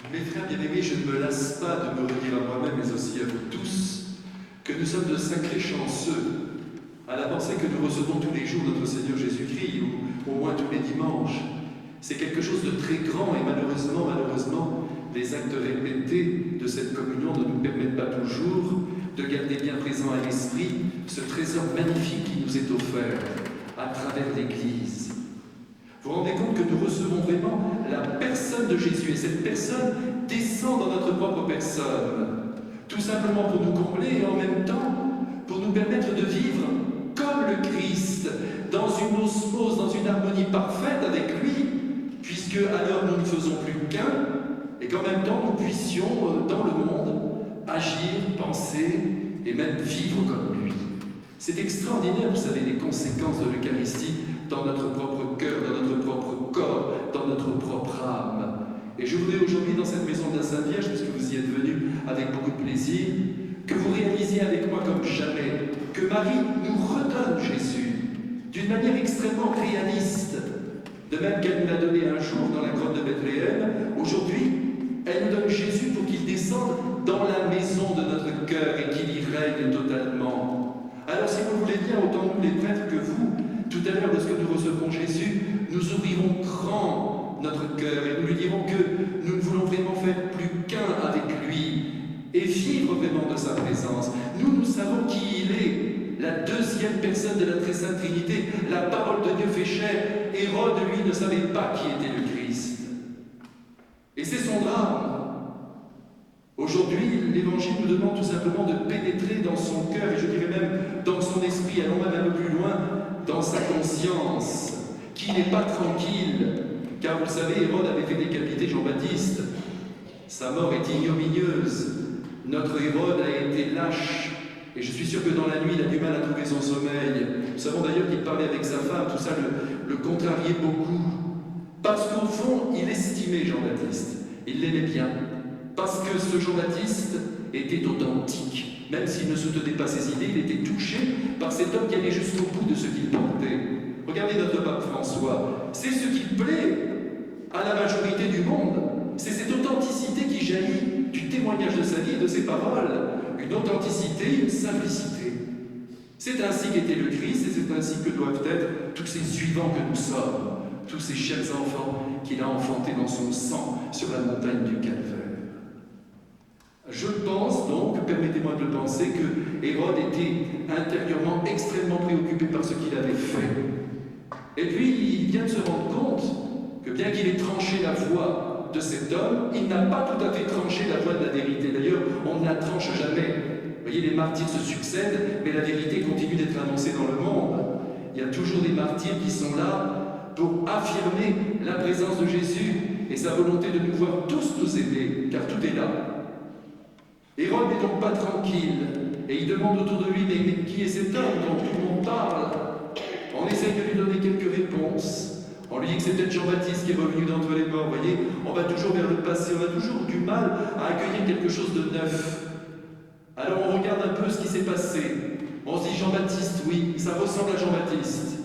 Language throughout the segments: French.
Mes frères bien-aimés, je ne me lasse pas de me redire à moi-même, mais aussi à vous tous, que nous sommes de sacrés chanceux à la pensée que nous recevons tous les jours notre Seigneur Jésus-Christ, ou au moins tous les dimanches. C'est quelque chose de très grand et malheureusement, les actes répétés de cette communion ne nous permettent pas toujours de garder bien présent à l'esprit ce trésor magnifique qui nous est offert à travers l'Église. Vous vous rendez compte que nous recevons vraiment la personne de Jésus, et cette personne descend dans notre propre personne, tout simplement pour nous combler et en même temps pour nous permettre de vivre comme le Christ, dans une osmose, dans une harmonie parfaite avec lui, puisque alors nous ne faisons plus qu'un, et qu'en même temps nous puissions dans le monde agir, penser et même vivre comme lui. C'est extraordinaire, vous savez, les conséquences de l'Eucharistie dans notre propre cœur, dans notre propre corps, dans notre propre âme. Et je voudrais aujourd'hui, dans cette maison de la Sainte Vierge, puisque vous y êtes venus avec beaucoup de plaisir, que vous réalisiez avec moi comme jamais que Marie nous redonne Jésus d'une manière extrêmement réaliste. De même qu'elle nous l'a donné un jour dans la grotte de Bethléem, aujourd'hui, elle nous donne Jésus pour qu'il descende dans la maison de notre cœur et qu'il y règne totalement. Alors si vous voulez bien, autant nous les prêtres que vous, tout à l'heure, lorsque nous recevrons Jésus, nous ouvrirons grand notre cœur et nous lui dirons que nous ne voulons vraiment faire plus qu'un avec lui et vivre vraiment de sa présence. Nous savons qui il est, la deuxième personne de la très sainte Trinité, la parole de Dieu fait chair. Hérode, lui, ne savait pas qui était le Christ. Et c'est son drame. Aujourd'hui, l'Évangile nous demande tout simplement de pénétrer dans son cœur, et je dirais même dans son esprit, allons même un peu plus loin, dans sa conscience, qui n'est pas tranquille, car vous le savez, Hérode avait fait décapiter Jean-Baptiste. Sa mort est ignominieuse. Notre Hérode a été lâche, et je suis sûr que dans la nuit, il a du mal à trouver son sommeil. Nous savons d'ailleurs qu'il parlait avec sa femme, tout ça le contrariait beaucoup. Parce qu'au fond, il estimait Jean-Baptiste, il l'aimait bien. Parce que ce Jean-Baptiste était authentique. Même s'il ne soutenait pas ses idées, il était touché par cet homme qui allait jusqu'au bout de ce qu'il portait. Regardez notre pape François. C'est ce qui plaît à la majorité du monde. C'est cette authenticité qui jaillit du témoignage de sa vie et de ses paroles. Une authenticité, une simplicité. C'est ainsi qu'était le Christ et c'est ainsi que doivent être tous ces suivants que nous sommes, tous ces chers enfants qu'il a enfantés dans son sang sur la montagne du Calvaire. Je pense donc, permettez-moi de le penser, que Hérode était intérieurement extrêmement préoccupé par ce qu'il avait fait. Et puis, il vient de se rendre compte que bien qu'il ait tranché la voie de cet homme, il n'a pas tout à fait tranché la voie de la vérité. D'ailleurs, on ne la tranche jamais. Vous voyez, les martyrs se succèdent, mais la vérité continue d'être annoncée dans le monde. Il y a toujours des martyrs qui sont là pour affirmer la présence de Jésus et sa volonté de nous voir tous nous aider, car tout est là. Hérode n'est donc pas tranquille, et il demande autour de lui, mais qui est cet homme dont tout le monde parle? On essaie de lui donner quelques réponses. On lui dit que c'est peut-être Jean-Baptiste qui est revenu d'entre les morts. Vous voyez, on va toujours vers le passé, on a toujours du mal à accueillir quelque chose de neuf. Alors on regarde un peu ce qui s'est passé. On se dit Jean-Baptiste, oui, ça ressemble à Jean-Baptiste.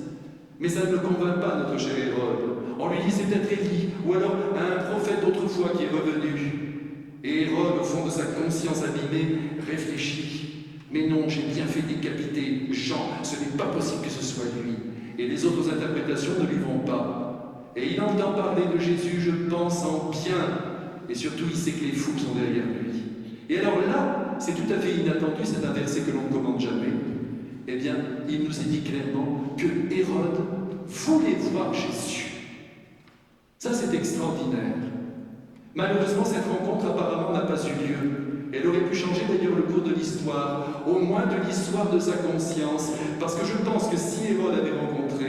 Mais ça ne le convainc pas, notre cher Hérode. On lui dit c'est peut-être Élie, ou alors un prophète d'autrefois qui est revenu. Et Hérode, au fond de sa conscience abîmée, réfléchit. Mais non, j'ai bien fait décapiter Jean, ce n'est pas possible que ce soit lui. Et les autres interprétations ne lui vont pas. Et il entend parler de Jésus, je pense, en bien. Et surtout, il sait que les foules sont derrière lui. Et alors là, c'est tout à fait inattendu, c'est un verset que l'on ne commande jamais. Eh bien, il nous est dit clairement que Hérode voulait voir Jésus. Ça, c'est extraordinaire. Malheureusement, cette rencontre apparemment n'a pas eu lieu. Elle aurait pu changer d'ailleurs le cours de l'histoire, au moins de l'histoire de sa conscience, parce que je pense que si Hérode avait rencontré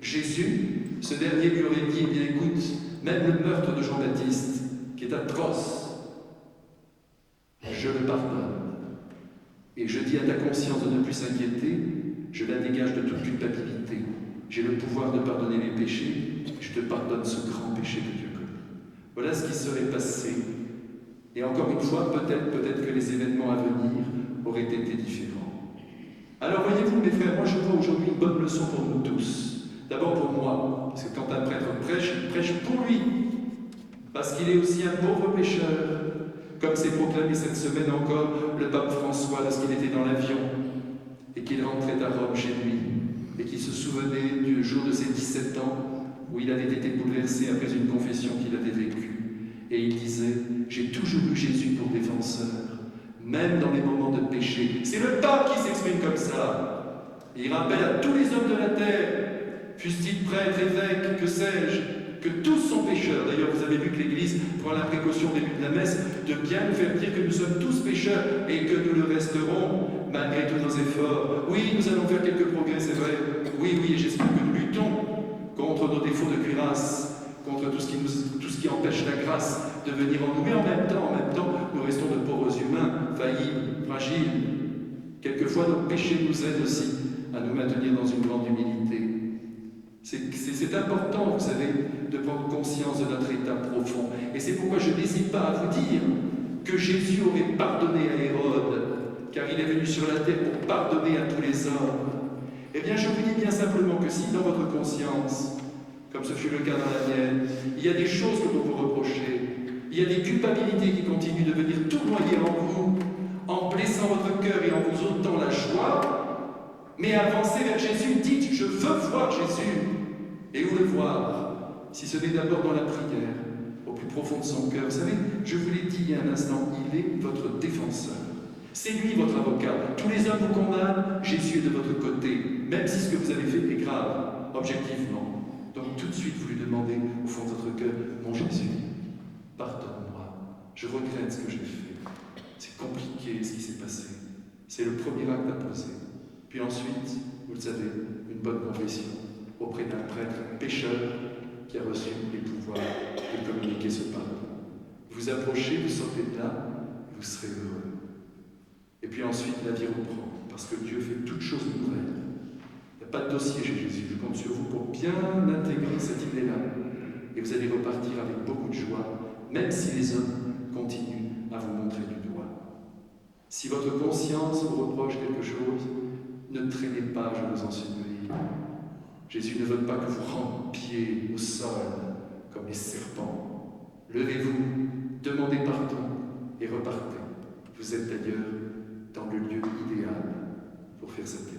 Jésus, ce dernier lui aurait dit, eh bien écoute, même le meurtre de Jean-Baptiste, qui est atroce, je le pardonne. Et je dis à ta conscience de ne plus s'inquiéter, je la dégage de toute culpabilité. J'ai le pouvoir de pardonner les péchés, je te pardonne ce grand péché que Dieu connaît. Voilà ce qui serait passé. Et encore une fois, peut-être que les événements à venir auraient été différents. Alors voyez-vous, mes frères, moi je vois aujourd'hui une bonne leçon pour nous tous. D'abord pour moi, parce que quand un prêtre prêche, il prêche pour lui. parce qu'il est aussi un pauvre pécheur, comme s'est proclamé cette semaine encore le pape François lorsqu'il était dans l'avion et qu'il rentrait à Rome chez lui et qu'il se souvenait du jour de ses 17 ans où il avait été bouleversé après une confession qu'il avait vécue. Et il disait « J'ai toujours eu Jésus pour défenseur, même dans les moments de péché. » C'est le pape qui s'exprime comme ça. Et il rappelle à tous les hommes de la terre, fussent-ils prêtres, évêques, que sais-je, que tous sont pécheurs. D'ailleurs, vous avez vu que l'Église prend la précaution au début de la messe de bien nous faire dire que nous sommes tous pécheurs et que nous le resterons malgré tous nos efforts. Oui, nous allons faire quelques progrès, c'est vrai. Oui, et j'espère que nous luttons contre nos défauts de cuirasse, contre tout ce qui empêche la grâce de venir en nous. Mais en même temps, nous restons de pauvres humains, faillibles, fragiles. Quelquefois, nos péchés nous aident aussi à nous maintenir dans une grande humilité. C'est important, vous savez, de prendre conscience de notre état profond. Et c'est pourquoi je n'hésite pas à vous dire que Jésus aurait pardonné à Hérode, car il est venu sur la terre pour pardonner à tous les hommes. Eh bien, je vous dis bien simplement que si dans votre conscience, comme ce fut le cas dans la mienne, il y a des choses que vous vous reprochez, il y a des culpabilités qui continuent de venir tournoyer en vous, en blessant votre cœur et en vous ôtant la joie, mais avancez vers Jésus, dites « Je veux voir Jésus ». Et où le voir, si ce n'est d'abord dans la prière, au plus profond de son cœur. Vous savez, je vous l'ai dit il y a un instant, il est votre défenseur. C'est lui votre avocat. Tous les hommes vous condamnent, Jésus est de votre côté, même si ce que vous avez fait est grave, objectivement. Donc tout de suite, vous lui demandez au fond de votre cœur, mon Jésus, pardonne-moi, je regrette ce que j'ai fait. C'est compliqué ce qui s'est passé. C'est le premier acte à poser. Puis ensuite, vous le savez, une bonne confession auprès d'un prêtre pécheur qui a reçu les pouvoirs de communiquer ce pardon. Vous approchez, vous sortez de là, vous serez heureux. Et puis ensuite, la vie reprend, parce que Dieu fait toutes choses nouvelles. Il n'y a pas de dossier chez Jésus. Je compte sur vous pour bien intégrer cette idée-là. Et vous allez repartir avec beaucoup de joie, même si les hommes continuent à vous montrer du doigt. Si votre conscience vous reproche quelque chose, ne traînez pas, je vous en supplie. Jésus ne veut pas que vous rampiez au sol comme les serpents. Levez-vous, demandez pardon et repartez. Vous êtes d'ailleurs dans le lieu idéal pour faire cette